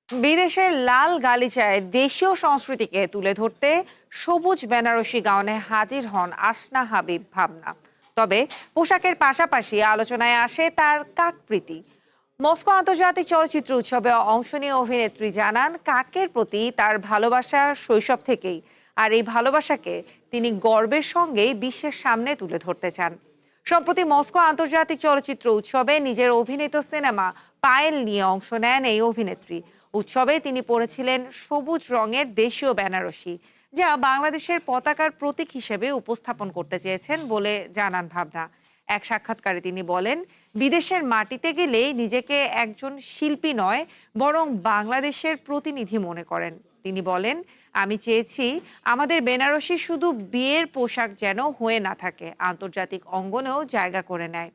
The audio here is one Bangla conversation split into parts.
বিদেশের লাল গালিচায় দেশীয় সংস্কৃতিকে তুলে ধরতে সবুজ বেনারসি গাউনে হাজির হন আসনা হাবিব ভাবনা। তবে পোশাকের পাশাপাশি আলোচনায় আসে তার কাকপ্রীতি। মস্কো আন্তর্জাতিক চলচ্চিত্র উৎসবে অংশ নিয়ে অভিনেত্রী জানান, কাকের প্রতি তার ভালোবাসা শৈশব থেকেই, আর এই ভালোবাসাকে তিনি গর্বের সঙ্গেই বিশ্বের সামনে তুলে ধরতে চান। সম্প্রতি মস্কো আন্তর্জাতিক চলচ্চিত্র উৎসবে নিজের অভিনীত সিনেমা পায়েল নিয়ে অংশ নেন এই অভিনেত্রী। উৎসবে তিনি পরেছিলেন সবুজ রঙের দেশীয় বেনারসি, যা বাংলাদেশের পতাকার প্রতীক হিসেবে উপস্থাপন করতে চেয়েছেন বলে জানান ভাবনা। এক সাক্ষাৎকারে তিনি বলেন, বিদেশের মাটিতে গেলে নিজেকে একজন শিল্পী নয়, বরং বাংলাদেশের প্রতিনিধি মনে করেন। তিনি বলেন, আমি চেয়েছি আমাদের বেনারসি শুধু বিয়ের পোশাক যেন হয়ে না থাকে, আন্তর্জাতিক অঙ্গনেও জায়গা করে নেয়।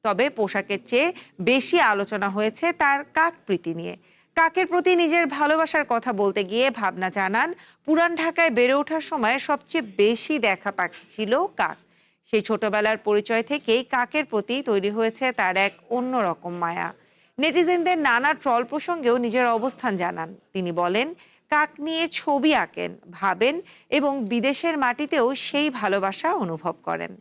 তবে পোশাকের চেয়ে বেশি আলোচনা হয়েছে তার কাকপ্রীতি নিয়ে। কাকের প্রতি নিজের ভালোবাসার কথা বলতে গিয়ে ভাবনা জানান, পুরান ঢাকায় বেড়ে ওঠার সময় সবচেয়ে বেশি দেখা পাখি ছিল কাক। সেই ছোটবেলার পরিচয় থেকেই কাকের প্রতি তৈরি হয়েছে তার এক অন্যরকম মায়া। নেটিজেনদের নানা ট্রল প্রসঙ্গেও নিজের অবস্থান জানান। তিনি বলেন, কাক নিয়ে ছবি আঁকেন, ভাবেন এবং বিদেশের মাটিতেও সেই ভালোবাসা অনুভব করেন।